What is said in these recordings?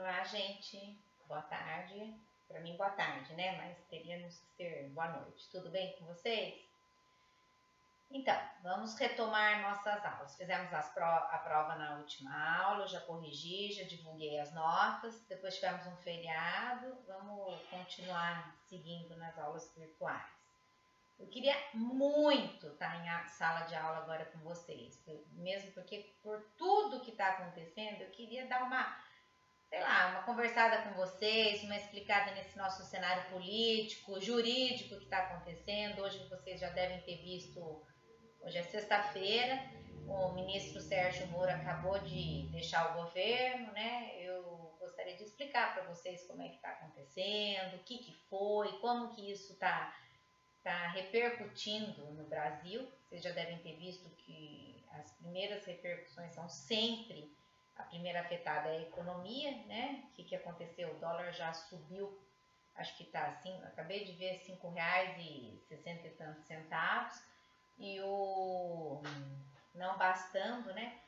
Olá, gente. Boa tarde. Para mim, boa tarde, né? Mas teríamos que ser boa noite. Tudo bem com vocês? Então, vamos retomar nossas aulas. Fizemos a prova na última aula, já corrigi, já divulguei as notas. Depois tivemos um feriado. Vamos continuar seguindo nas aulas virtuais. Eu queria muito estar em sala de aula agora com vocês, mesmo porque por tudo que está acontecendo, eu queria dar uma conversada com vocês, uma explicada nesse nosso cenário político, jurídico que está acontecendo. Hoje vocês já devem ter visto, hoje é sexta-feira, o ministro Sérgio Moro acabou de deixar o governo, né? Eu gostaria de explicar para vocês como é que está acontecendo, o que foi, como que isso está repercutindo no Brasil. Vocês já devem ter visto que as primeiras repercussões são sempre, a primeira afetada é a economia, né? O que aconteceu? O dólar já subiu, acho que está assim, acabei de ver, R$5,60 e tantos centavos, e não bastando, né?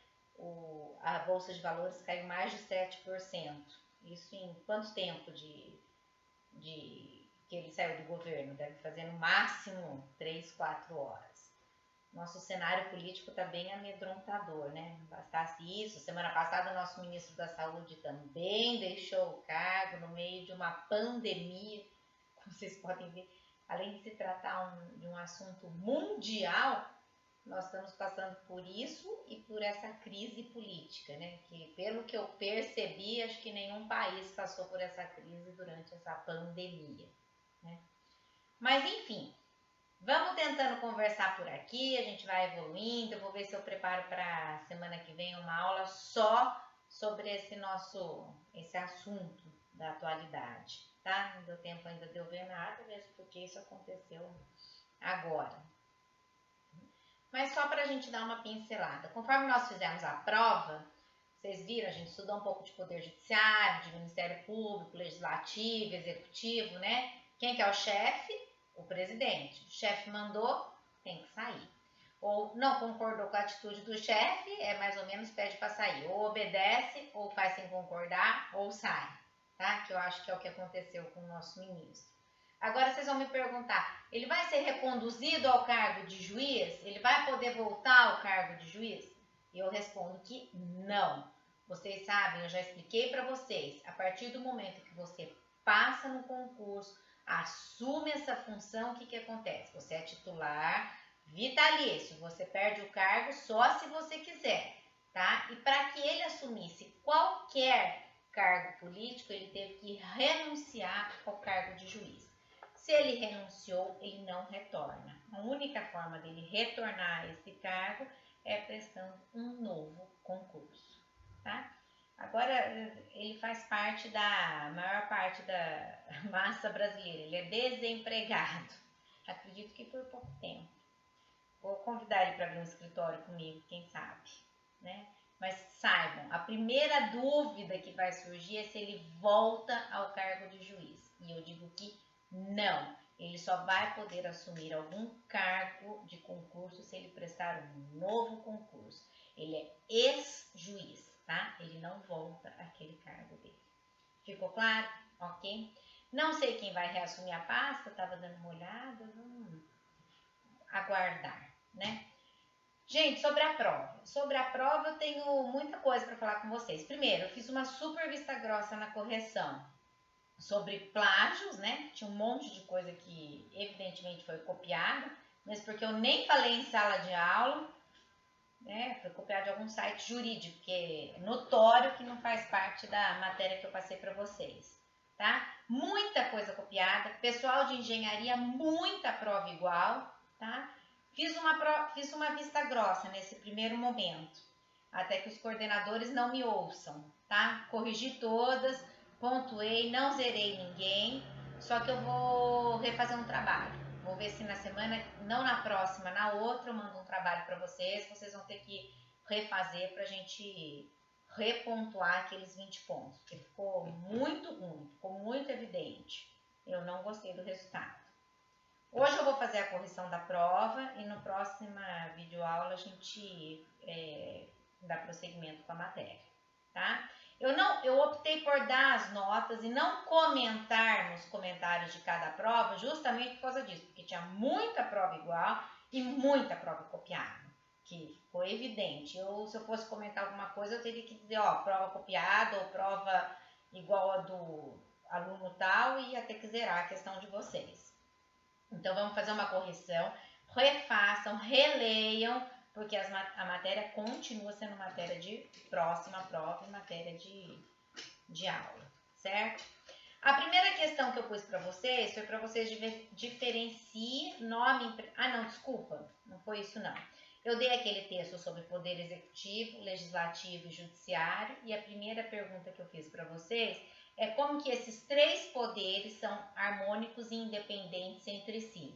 A Bolsa de Valores caiu mais de 7%. Isso em quanto tempo que ele saiu do governo? Deve fazer no máximo 3, 4 horas. Nosso cenário político está bem amedrontador, né? Não bastasse isso, semana passada o nosso ministro da Saúde também deixou o cargo no meio de uma pandemia, como vocês podem ver. Além de se tratar de um assunto mundial, nós estamos passando por isso e por essa crise política, né? Que, pelo que eu percebi, acho que nenhum país passou por essa crise durante essa pandemia, né? Mas, enfim, vamos tentando conversar por aqui, a gente vai evoluindo. Eu vou ver se eu preparo para semana que vem uma aula só sobre esse assunto da atualidade, tá? Não deu tempo ainda de eu ver nada, mesmo porque isso aconteceu agora. Mas só para a gente dar uma pincelada. Conforme nós fizemos a prova, vocês viram, a gente estudou um pouco de Poder Judiciário, de Ministério Público, Legislativo, Executivo, né? Quem que é o chefe? O presidente. O chefe mandou, tem que sair. Ou não concordou com a atitude do chefe, mais ou menos pede para sair. Ou obedece, ou faz sem concordar, ou sai. Tá? Que eu acho que é o que aconteceu com o nosso ministro. Agora vocês vão me perguntar, ele vai ser reconduzido ao cargo de juiz? Ele vai poder voltar ao cargo de juiz? E eu respondo que não. Vocês sabem, eu já expliquei para vocês, a partir do momento que você passa no concurso, assume essa função, o que acontece? Você é titular vitalício, você perde o cargo só se você quiser, tá? E para que ele assumisse qualquer cargo político, ele teve que renunciar ao cargo de juiz. Se ele renunciou, ele não retorna. A única forma dele retornar a esse cargo é prestando um novo concurso, tá? Agora, ele faz parte da maior parte da massa brasileira, ele é desempregado. Acredito que por pouco tempo. Vou convidar ele para vir no escritório comigo, quem sabe, né? Mas saibam, a primeira dúvida que vai surgir é se ele volta ao cargo de juiz. E eu digo que não, ele só vai poder assumir algum cargo de concurso se ele prestar um novo concurso. Ele é ex-juiz, tá? Ele não volta àquele cargo dele. Ficou claro? Ok? Não sei quem vai reassumir a pasta, estava dando uma olhada, vamos aguardar, né? Gente, sobre a prova. Sobre a prova eu tenho muita coisa para falar com vocês. Primeiro, eu fiz uma super vista grossa na correção sobre plágios, né? Tinha um monte de coisa que evidentemente foi copiada, mas porque eu nem falei em sala de aula, né? Foi copiado de algum site jurídico, que é notório que não faz parte da matéria que eu passei para vocês, tá? Muita coisa copiada, pessoal de engenharia, muita prova igual, tá? Fiz uma vista grossa nesse primeiro momento, até que os coordenadores não me ouçam, tá? Corrigi todas, pontuei, não zerei ninguém, só que eu vou refazer um trabalho. Vou ver se na semana, não na próxima, na outra eu mando um trabalho para vocês vão ter que refazer para a gente repontuar aqueles 20 pontos, porque ficou muito ruim, ficou muito evidente. Eu não gostei do resultado. Hoje eu vou fazer a correção da prova e no próximo videoaula a gente dá prosseguimento com a matéria. tá? Eu optei por dar as notas e não comentar nos comentários de cada prova, justamente por causa disso, porque tinha muita prova igual e muita prova copiada, que foi evidente. Se eu fosse comentar alguma coisa, eu teria que dizer, ó, prova copiada ou prova igual a do aluno tal, e ia ter que zerar a questão de vocês. Então, vamos fazer uma correção, refaçam, releiam, porque a matéria continua sendo matéria de próxima prova e matéria de aula, certo? A primeira questão que eu pus para vocês foi para vocês diferenciem nome... Ah, não, desculpa, não foi isso não. Eu dei aquele texto sobre poder executivo, legislativo e judiciário, e a primeira pergunta que eu fiz para vocês é como que esses três poderes são harmônicos e independentes entre si.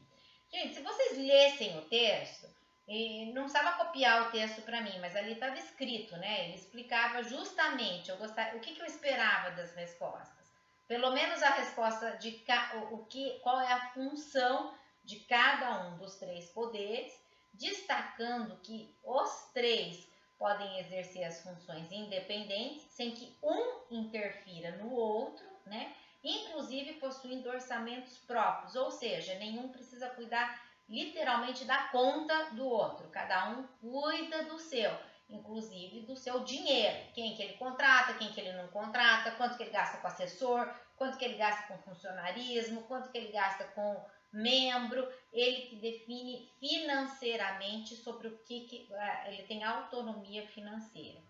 Gente, se vocês lessem o texto, não precisava copiar o texto para mim, mas ali estava escrito, né? Ele explicava justamente o que eu esperava das respostas. Pelo menos a resposta de qual é a função de cada um dos três poderes, destacando que os três podem exercer as funções independentes, sem que um interfira no outro, né? Inclusive possuindo orçamentos próprios, ou seja, nenhum precisa cuidar literalmente da conta do outro, cada um cuida do seu, inclusive do seu dinheiro, quem que ele contrata, quem que ele não contrata, quanto que ele gasta com assessor, quanto que ele gasta com funcionarismo, quanto que ele gasta com membro, ele que define financeiramente sobre o que ele tem autonomia financeira.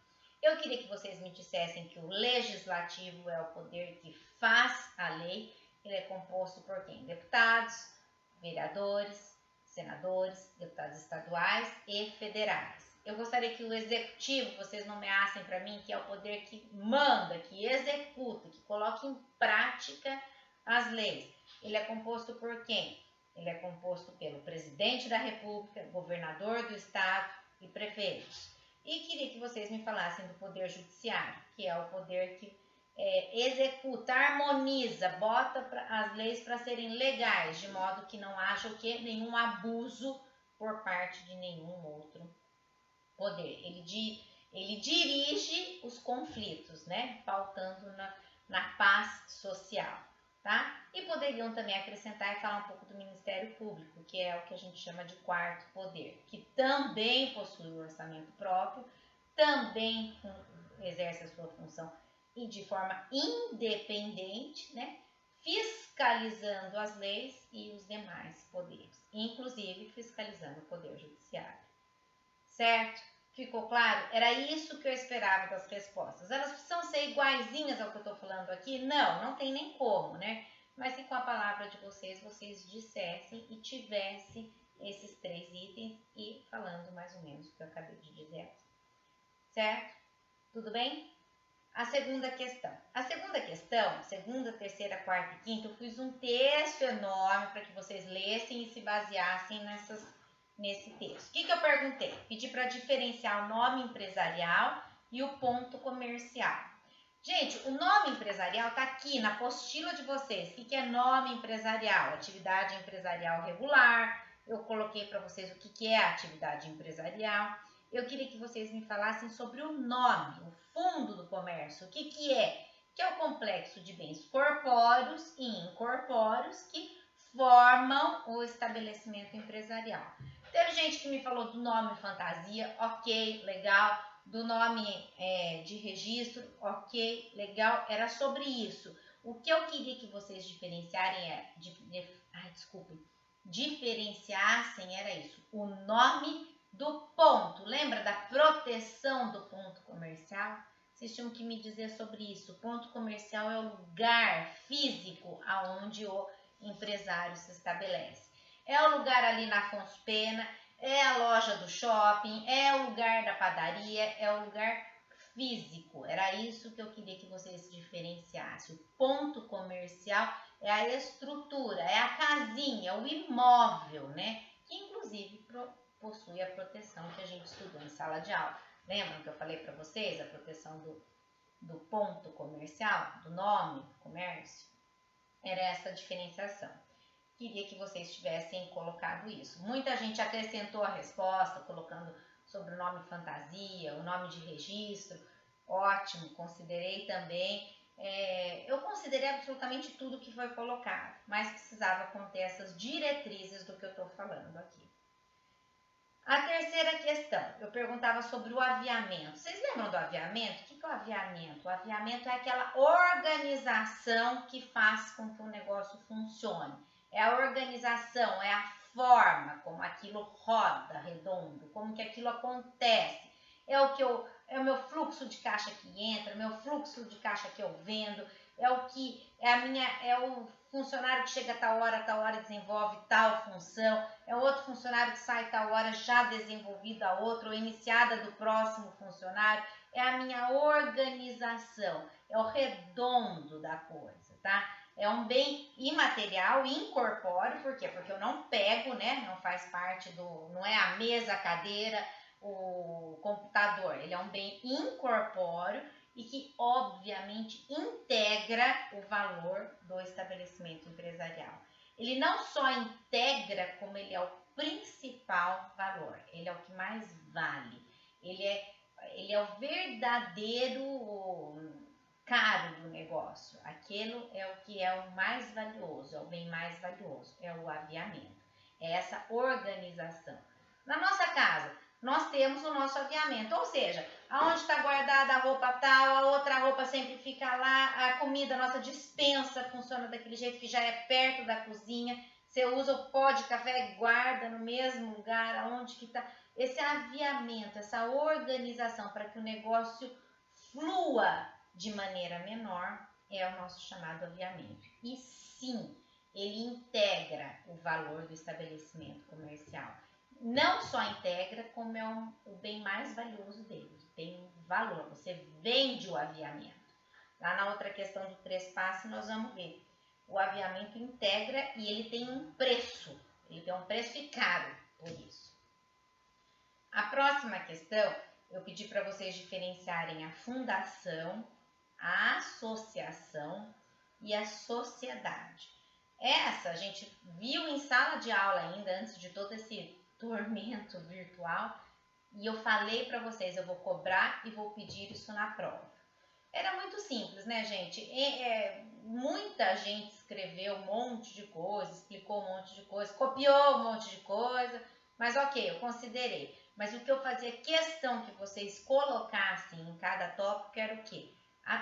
Eu queria que vocês me dissessem que o legislativo é o poder que faz a lei, ele é composto por quem? Deputados, vereadores, senadores, deputados estaduais e federais. Eu gostaria que o executivo vocês nomeassem para mim, que é o poder que manda, que executa, que coloca em prática as leis. Ele é composto por quem? Ele é composto pelo presidente da República, governador do estado e prefeitos. E queria que vocês me falassem do poder judiciário, que é o poder que executa, harmoniza, bota as leis para serem legais, de modo que não haja o quê? Nenhum abuso por parte de nenhum outro poder. Ele dirige os conflitos, né? Pautando na paz social, tá? E poderiam também acrescentar e falar um pouco do Ministério Público, que é o que a gente chama de quarto poder, que também possui o orçamento próprio, também exerce a sua função e de forma independente, né? Fiscalizando as leis e os demais poderes, inclusive fiscalizando o poder judiciário. Certo? Ficou claro? Era isso que eu esperava das respostas. Elas precisam ser iguaizinhas ao que eu estou falando aqui? Não, não tem nem como, né? Mas se com a palavra de vocês dissessem e tivessem esses três itens e falando mais ou menos o que eu acabei de dizer aqui. Certo? Tudo bem? A segunda questão. Segunda, terceira, quarta e quinta, eu fiz um texto enorme para que vocês lessem e se baseassem nesse texto. O que eu perguntei? Pedi para diferenciar o nome empresarial e o ponto comercial. Gente, o nome empresarial está aqui na apostila de vocês. O que é nome empresarial? Atividade empresarial regular. Eu coloquei para vocês o que é atividade empresarial. Eu queria que vocês me falassem sobre o nome, o fundo do comércio. O que é? Que é o complexo de bens corpóreos e incorpóreos que formam o estabelecimento empresarial. Teve gente que me falou do nome fantasia, ok, legal. Do nome de registro, ok, legal. Era sobre isso. O que eu queria que vocês diferenciassem era isso. O nome do ponto. Lembra da proteção do ponto comercial? Vocês tinham que me dizer sobre isso. O ponto comercial é o lugar físico aonde o empresário se estabelece. É o lugar ali na Afonso Pena, é a loja do shopping, é o lugar da padaria, é o lugar físico. Era isso que eu queria que vocês diferenciassem. O ponto comercial é a estrutura, é a casinha, o imóvel, né? Que inclusive possui a proteção que a gente estudou em sala de aula. Lembram que eu falei para vocês a proteção do ponto comercial, do nome, comércio? Era essa a diferenciação. Queria que vocês tivessem colocado isso. Muita gente acrescentou a resposta, colocando sobre o nome fantasia, o nome de registro. Ótimo, considerei também. Eu considerei absolutamente tudo que foi colocado, mas precisava conter essas diretrizes do que eu estou falando aqui. A terceira questão, eu perguntava sobre o aviamento. Vocês lembram do aviamento? O que é o aviamento? O aviamento é aquela organização que faz com que o negócio funcione. É a organização, é a forma como aquilo roda redondo, como que aquilo acontece. É o meu fluxo de caixa que entra, meu fluxo de caixa que eu vendo, é o funcionário que chega a tal hora desenvolve tal função, é outro funcionário que sai tal hora já desenvolvida a outra ou iniciada do próximo funcionário, é a minha organização, é o redondo da coisa, tá? É um bem imaterial, incorpóreo, por quê? Porque eu não pego, né? Não faz parte não é a mesa, a cadeira, o computador, ele é um bem incorpóreo e que obviamente integra o valor do estabelecimento empresarial. Ele não só integra, como ele é o principal valor, ele é o que mais vale, ele é o verdadeiro caro do negócio, aquilo é o que é o mais valioso, é o bem mais valioso, é o aviamento, é essa organização. Na nossa casa, nós temos o nosso aviamento, ou seja, aonde está guardada a roupa tal, a outra roupa sempre fica lá, a comida, a nossa despensa funciona daquele jeito que já é perto da cozinha, você usa o pó de café e guarda no mesmo lugar, aonde que está. Esse aviamento, essa organização para que o negócio flua de maneira menor, é o nosso chamado aviamento. E sim, ele integra o valor do estabelecimento comercial. Não só integra, como é o bem mais valioso dele, tem um valor, você vende o aviamento. Lá na outra questão do trespasse, nós vamos ver. O aviamento integra e ele tem um preço e caro por isso. A próxima questão, eu pedi para vocês diferenciarem a fundação, a associação e a sociedade. Essa a gente viu em sala de aula ainda, antes de todo esse tormento virtual, e eu falei para vocês, eu vou cobrar e vou pedir isso na prova. Era muito simples, né, gente? Muita gente escreveu um monte de coisa, explicou um monte de coisa, copiou um monte de coisa, mas ok, eu considerei. Mas o que eu fazia questão que vocês colocassem em cada tópico era o quê?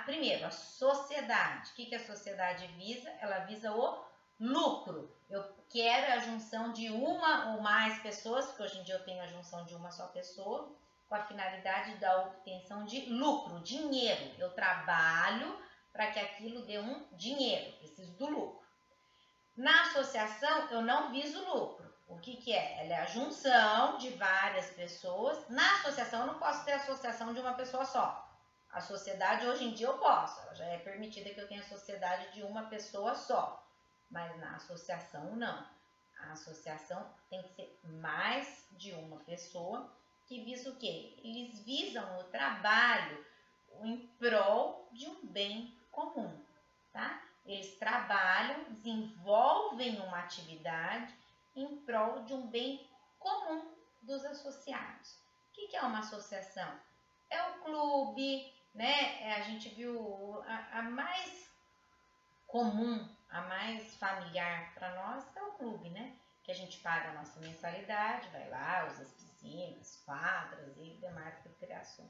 Primeiro, a sociedade. O que a sociedade visa? Ela visa o lucro. Eu quero a junção de uma ou mais pessoas, porque hoje em dia eu tenho a junção de uma só pessoa, com a finalidade da obtenção de lucro, dinheiro. Eu trabalho para que aquilo dê um dinheiro, preciso do lucro. Na associação, eu não viso lucro. O que é? Ela é a junção de várias pessoas. Na associação, eu não posso ter associação de uma pessoa só. A sociedade, hoje em dia, eu posso. Ela já é permitida que eu tenha sociedade de uma pessoa só. Mas na associação, não. A associação tem que ser mais de uma pessoa que visa o quê? Eles visam o trabalho em prol de um bem comum, tá? Eles trabalham, desenvolvem uma atividade em prol de um bem comum dos associados. O que é uma associação? É o clube, né? A gente viu a mais comum, a mais familiar para nós é o clube, né? Que a gente paga a nossa mensalidade, vai lá, usa as piscinas, quadras e demais recreações.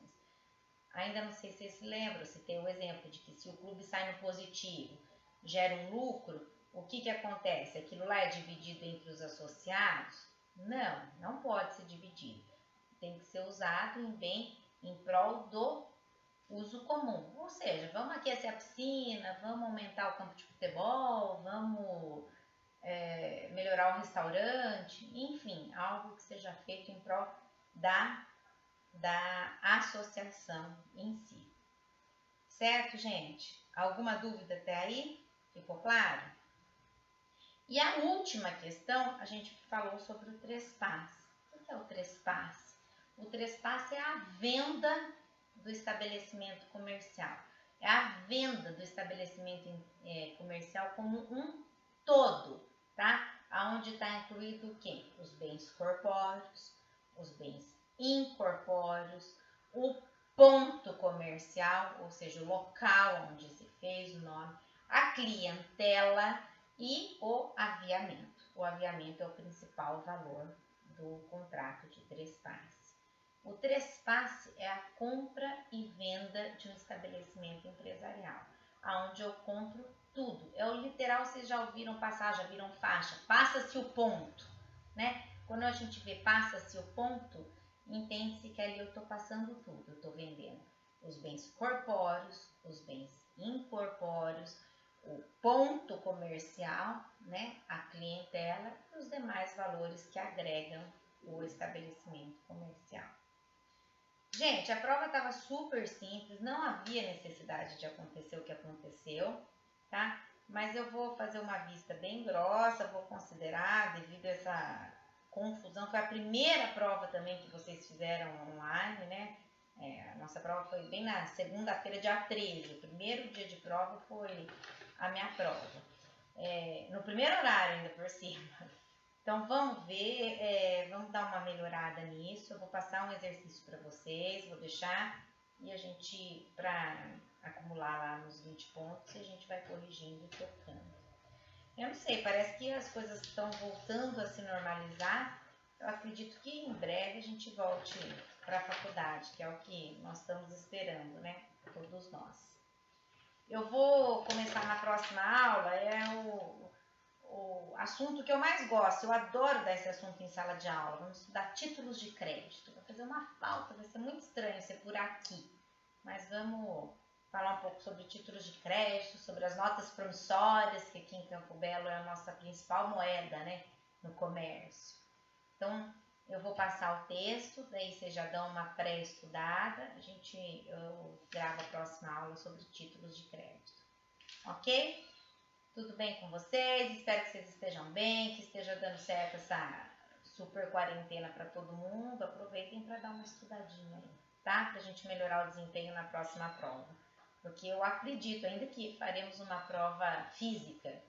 Ainda não sei se vocês se lembram, se tem o exemplo de que se o clube sai no positivo, gera um lucro, o que acontece? Aquilo lá é dividido entre os associados? Não pode ser dividido. Tem que ser usado em bem em prol do uso comum. Ou seja, vamos aquecer a piscina, vamos aumentar o campo de futebol, vamos melhorar o restaurante, enfim, algo que seja feito em prol da associação em si. Certo, gente? Alguma dúvida até aí? Ficou claro? E a última questão, a gente falou sobre o trespasse. O que é o trespasse? O trespasse é a venda do estabelecimento comercial. É a venda do estabelecimento comercial como um todo, tá? Onde está incluído o quê? Os bens corpóreos, os bens incorpóreos, o ponto comercial comercial, ou seja, o local onde se fez o nome, a clientela e o aviamento. O aviamento é o principal valor do contrato de trespasse. O trespasse é a compra e venda de um estabelecimento empresarial, onde eu compro tudo. É o literal, vocês já ouviram passar, já viram faixa, passa-se o ponto, né? Quando a gente vê passa-se o ponto, entende-se que ali eu estou passando tudo. Eu estou vendendo os bens corpóreos, os bens incorpóreos, o ponto comercial, né? A clientela e os demais valores que agregam o estabelecimento comercial. Gente, a prova estava super simples, não havia necessidade de acontecer o que aconteceu, tá? Mas eu vou fazer uma vista bem grossa, vou considerar, devido a essa confusão, foi a primeira prova também que vocês fizeram online, né? A nossa prova foi bem na segunda-feira, dia 13, o primeiro dia de prova foi a minha prova, no primeiro horário ainda por cima. Então vamos ver, vamos dar uma melhorada nisso. Eu vou passar um exercício para vocês, vou deixar e a gente, para acumular lá nos 20 pontos, e a gente vai corrigindo e tocando. Eu não sei, parece que as coisas estão voltando a se normalizar. Eu acredito que em breve a gente volte para a faculdade, que é o que nós estamos esperando, né? Todos nós. Eu vou começar na próxima aula, o assunto que eu mais gosto, eu adoro dar esse assunto em sala de aula. Vamos estudar títulos de crédito. Vai fazer uma falta, vai ser muito estranho ser por aqui. Mas vamos falar um pouco sobre títulos de crédito, sobre as notas promissórias, que aqui em Campo Belo é a nossa principal moeda, né, no comércio. Então, eu vou passar o texto, daí vocês já dão uma pré-estudada. Eu gravo a próxima aula sobre títulos de crédito. Ok? Tudo bem com vocês? Espero que vocês estejam bem, que esteja dando certo essa super quarentena para todo mundo. Aproveitem para dar uma estudadinha aí, tá? Para a gente melhorar o desempenho na próxima prova. Porque eu acredito ainda que faremos uma prova física,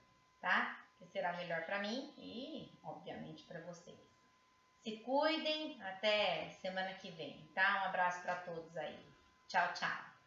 tá? Que será melhor para mim e, obviamente, para vocês. Se cuidem, até semana que vem, tá? Um abraço para todos aí. Tchau, tchau.